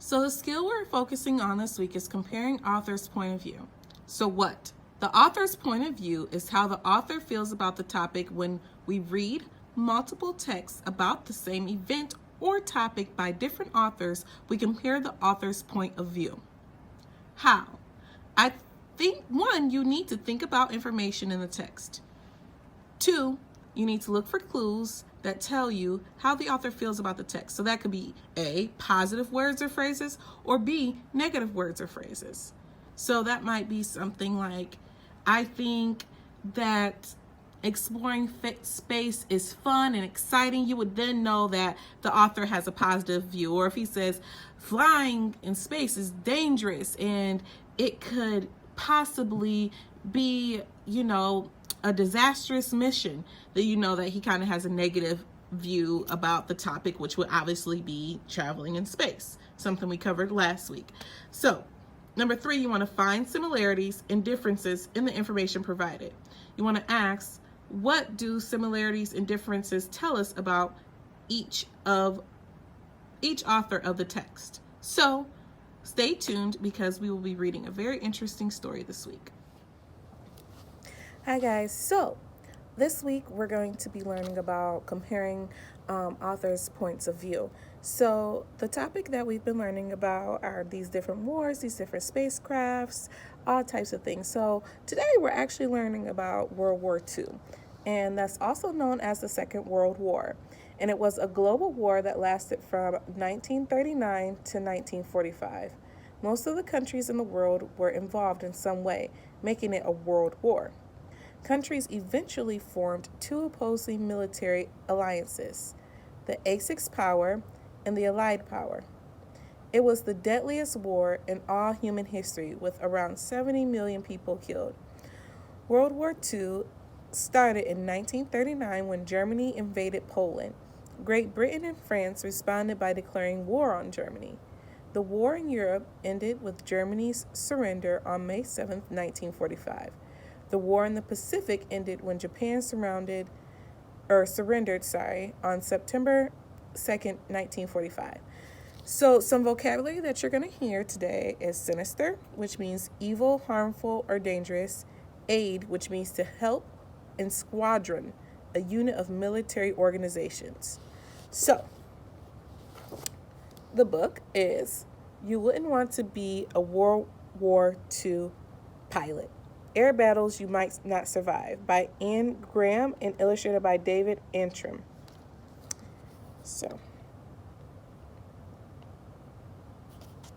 So the skill we're focusing on this week is comparing author's point of view. So what? The author's point of view is how the author feels about the topic when we read multiple texts about the same event or topic by different authors. We compare the author's point of view. How? I think, one, you need to think about information in the text. Two, you need to look for clues that tell you how the author feels about the text. So that could be A, positive words or phrases, or B, negative words or phrases. So that might be something like, I think that exploring space is fun and exciting. You would then know that the author has a positive view. Or if he says flying in space is dangerous and it could possibly be, a disastrous mission, that you know that he kind of has a negative view about the topic, which would obviously be traveling in space, something we covered last week. So, number 3, you want to find similarities and differences in the information provided. You want to ask, what do similarities and differences tell us about each author of the text? So, stay tuned because we will be reading a very interesting story this week. Hi guys, so this week we're going to be learning about comparing authors' points of view. So the topic that we've been learning about are these different wars, these different spacecrafts, all types of things. So today we're actually learning about World War II, and that's also known as the Second World War. And it was a global war that lasted from 1939 to 1945. Most of the countries in the world were involved in some way, making it a world war. Countries eventually formed 2 opposing military alliances, the Axis power and the Allied power. It was the deadliest war in all human history, with around 70 million people killed. World War II started in 1939 when Germany invaded Poland. Great Britain and France responded by declaring war on Germany. The war in Europe ended with Germany's surrender on May 7, 1945. The war in the Pacific ended when Japan surrendered on September 2nd, 1945. So some vocabulary that you're going to hear today is sinister, which means evil, harmful, or dangerous, aid, which means to help, and squadron, a unit of military organizations. So the book is You Wouldn't Want to Be a World War II Pilot. Air Battles You Might Not Survive by Anne Graham and illustrated by David Antrim. So,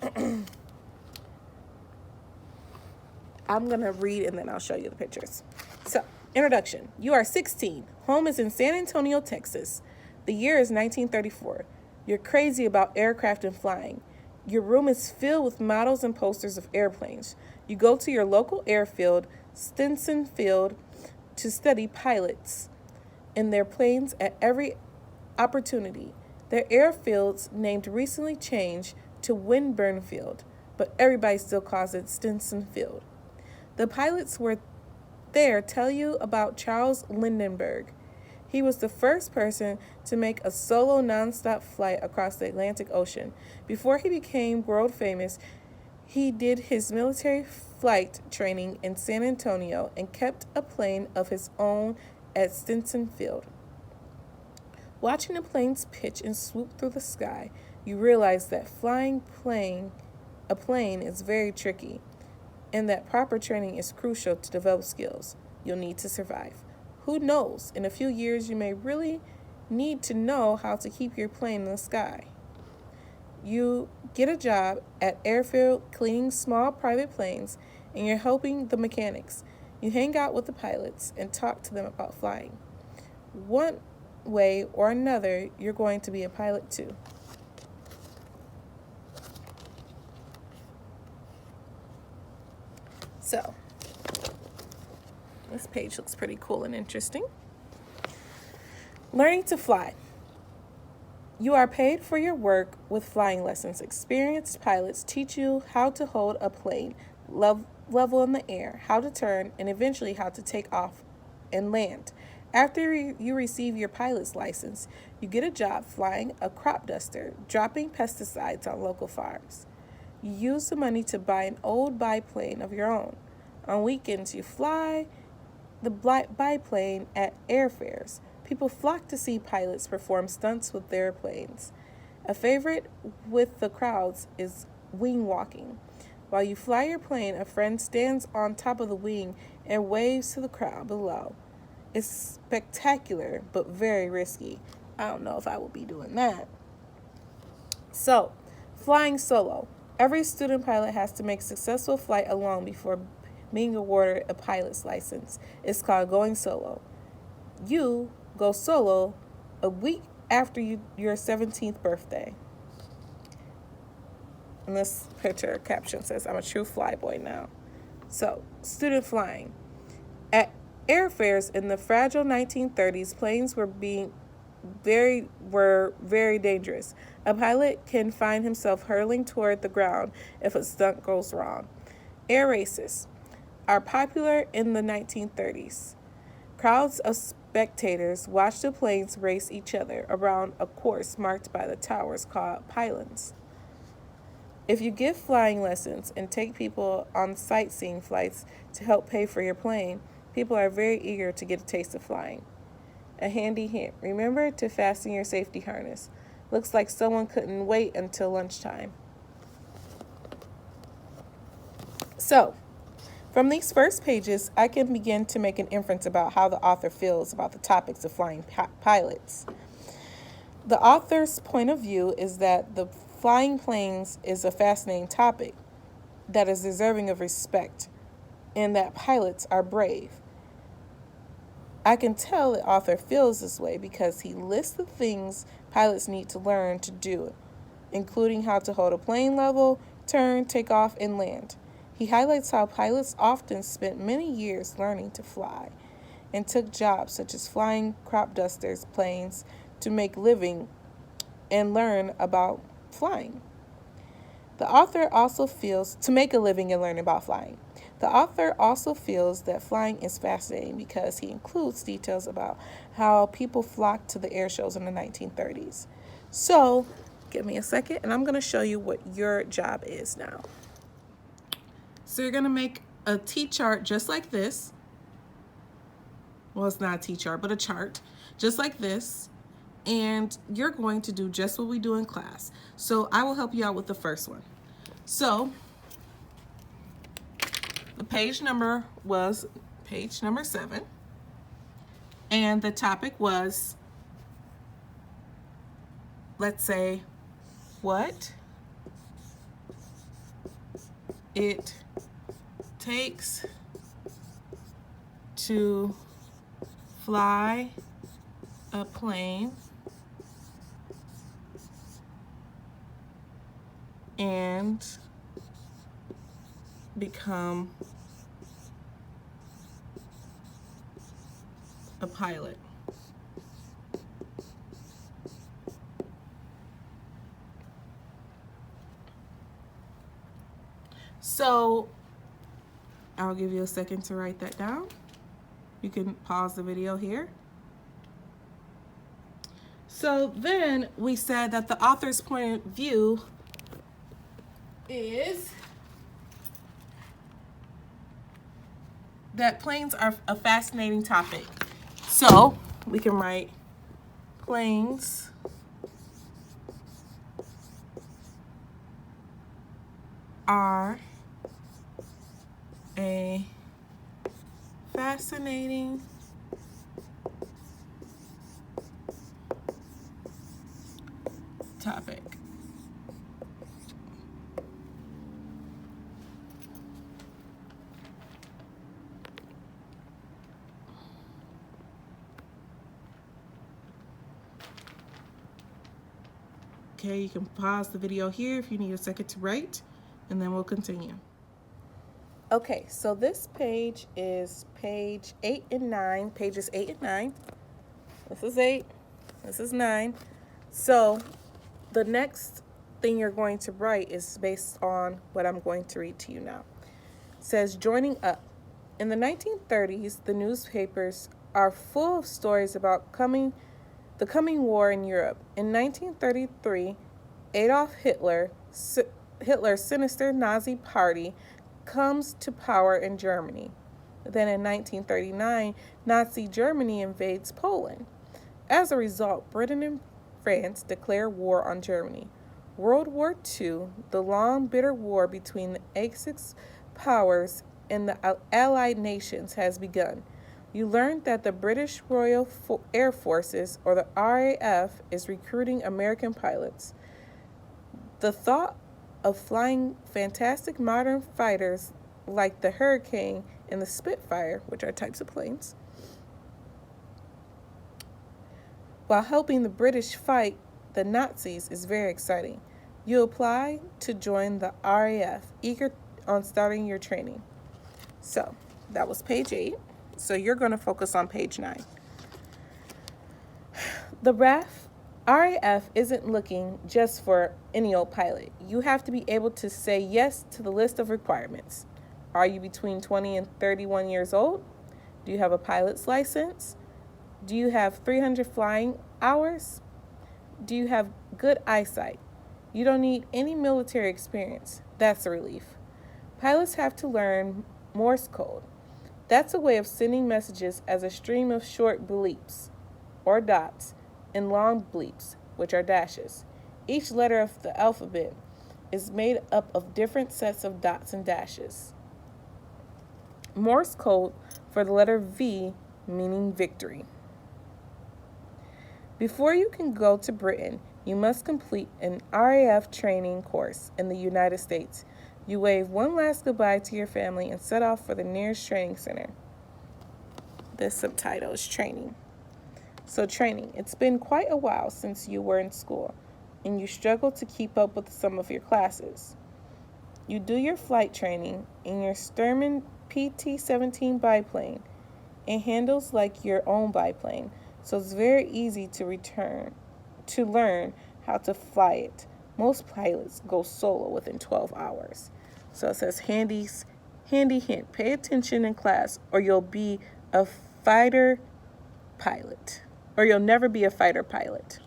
I'm going to read and then I'll show you the pictures. So, introduction. You are 16. Home is in San Antonio, Texas. The year is 1934. You're crazy about aircraft and flying. Your room is filled with models and posters of airplanes. You go to your local airfield, Stinson Field, to study pilots and their planes at every opportunity. Their airfields named recently changed to Winburn Field, but everybody still calls it Stinson Field. The pilots were there tell you about Charles Lindbergh. He was the first person to make a solo nonstop flight across the Atlantic Ocean. Before he became world famous, he did his military flight training in San Antonio and kept a plane of his own at Stinson Field. Watching the planes pitch and swoop through the sky, you realize that flying a plane is very tricky, and that proper training is crucial to develop skills you'll need to survive. Who knows, in a few years you may really need to know how to keep your plane in the sky. You get a job at airfield cleaning small private planes, and you're helping the mechanics. You hang out with the pilots and talk to them about flying. One way or another, you're going to be a pilot too. So, this page looks pretty cool and interesting. Learning to fly. You are paid for your work with flying lessons. Experienced pilots teach you how to hold a plane level in the air, how to turn, and eventually how to take off and land. After you receive your pilot's license, you get a job flying a crop duster, dropping pesticides on local farms. You use the money to buy an old biplane of your own. On weekends, you fly the biplane at airfairs. People flock to see pilots perform stunts with their planes. A favorite with the crowds is wing walking. While you fly your plane, a friend stands on top of the wing and waves to the crowd below. It's spectacular, but very risky. I don't know if I will be doing that. So, flying solo. Every student pilot has to make a successful flight alone before being awarded a pilot's license. It's called going solo. You go solo a week after your 17th birthday. And this picture caption says, "I'm a true flyboy now." So, student flying. At airfairs in the fragile 1930s, planes were very dangerous. A pilot can find himself hurtling toward the ground if a stunt goes wrong. Air races are popular in the 1930s. Crowds of spectators watch the planes race each other around a course marked by the towers called pylons. If you give flying lessons and take people on sightseeing flights to help pay for your plane, people are very eager to get a taste of flying. A handy hint: remember to fasten your safety harness. Looks like someone couldn't wait until lunchtime. So, from these first pages, I can begin to make an inference about how the author feels about the topics of flying pilots. The author's point of view is that the flying planes is a fascinating topic that is deserving of respect, and that pilots are brave. I can tell the author feels this way because he lists the things pilots need to learn to do, including how to hold a plane level, turn, take off, and land. He highlights how pilots often spent many years learning to fly and took jobs such as flying crop dusters planes to make living and learn about flying. The author also feels to make a living and learn about flying. The author also feels that flying is fascinating because he includes details about how people flocked to the air shows in the 1930s. So, give me a second and I'm going to show you what your job is now. So you're going to make a T-chart just like this. Well, it's not a T-chart, but a chart just like this. And you're going to do just what we do in class. So I will help you out with the first one. So the page number was page number 7. And the topic was, let's say, what it takes to fly a plane and become a pilot. So I'll give you a second to write that down. You can pause the video here. So then we said that the author's point of view is that planes are a fascinating topic. So we can write planes are a fascinating topic. Okay, you can pause the video here if you need a second to write, and then we'll continue. Okay, so this page is page 8 and 9, pages 8 and 9. This is 8, this is 9. So the next thing you're going to write is based on what I'm going to read to you now. It says, joining up. In the 1930s, the newspapers are full of stories about the coming war in Europe. In 1933, Adolf Hitler's sinister Nazi party comes to power in Germany. Then in 1939, Nazi Germany invades Poland. As a result, Britain and France declare war on Germany. World War II, the long, bitter war between the Axis powers and the Allied nations, has begun. You learned that the British Royal Air Forces, or the RAF, is recruiting American pilots. The thought of flying fantastic modern fighters like the Hurricane and the Spitfire, which are types of planes, while helping the British fight the Nazis is very exciting. You apply to join the RAF, eager on starting your training. So that was page 8. So you're going to focus on page 9. The RAF isn't looking just for any old pilot. You have to be able to say yes to the list of requirements. Are you between 20 and 31 years old? Do you have a pilot's license? Do you have 300 flying hours? Do you have good eyesight? You don't need any military experience. That's a relief. Pilots have to learn Morse code. That's a way of sending messages as a stream of short bleeps, or dots, and long bleeps, which are dashes. Each letter of the alphabet is made up of different sets of dots and dashes. Morse code for the letter V, meaning victory. Before you can go to Britain, you must complete an RAF training course in the United States. You wave one last goodbye to your family and set off for the nearest training center. This subtitle is training. So training. It's been quite a while since you were in school, and you struggle to keep up with some of your classes. You do your flight training in your Sturman PT-17 biplane. It handles like your own biplane, so it's very easy to learn how to fly it. Most pilots go solo within 12 hours. So it says handy hint. Pay attention in class or you'll be a fighter pilot. Or you'll never be a fighter pilot.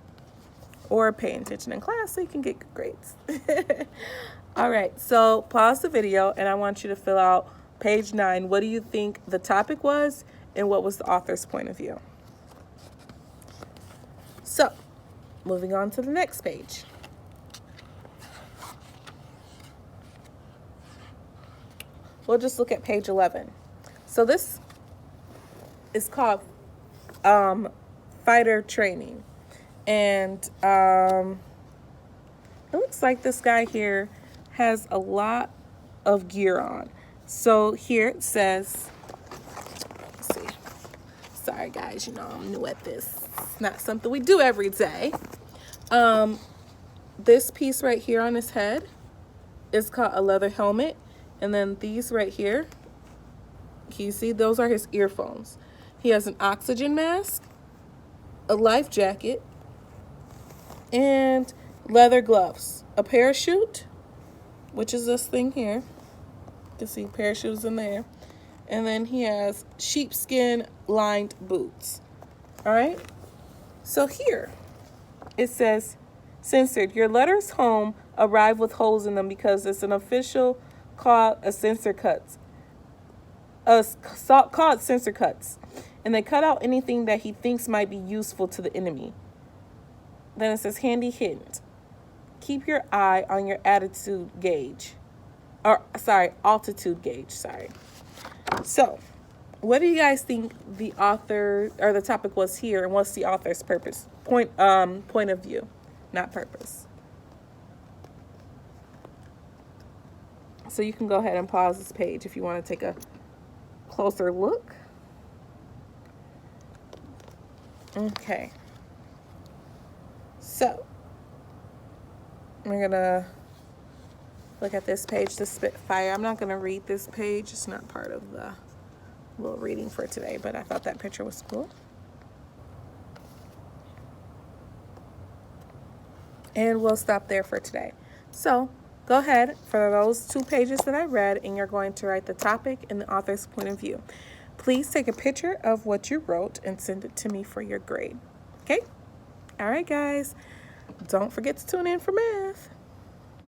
Or pay attention in class so you can get good grades. All right, so pause the video and I want you to fill out page 9. What do you think the topic was and what was the author's point of view? So, moving on to the next page. We'll just look at page 11. So this is called fighter training. And it looks like this guy here has a lot of gear on. So here it says, let's see. Sorry guys, I'm new at this. It's not something we do every day. This piece right here on his head is called a leather helmet. And then these right here, can you see? Those are his earphones. He has an oxygen mask, a life jacket, and leather gloves. A parachute, which is this thing here. You can see parachutes in there. And then he has sheepskin lined boots. All right? So here, it says, censored. Your letters home arrive with holes in them because it's an official called a censor cuts. Called censor cuts. And they cut out anything that he thinks might be useful to the enemy. Then it says handy hint. Keep your eye on your altitude gauge. Altitude gauge, sorry. So, what do you guys think the author or the topic was here, and what's the author's point of view, not purpose? So you can go ahead and pause this page if you want to take a closer look. Okay. So, we're going to look at this page, the Spitfire. I'm not going to read this page. It's not part of the little reading for today, but I thought that picture was cool. And we'll stop there for today. So, go ahead for those 2 pages that I read, and you're going to write the topic and the author's point of view. Please take a picture of what you wrote and send it to me for your grade. Okay? All right, guys. Don't forget to tune in for math.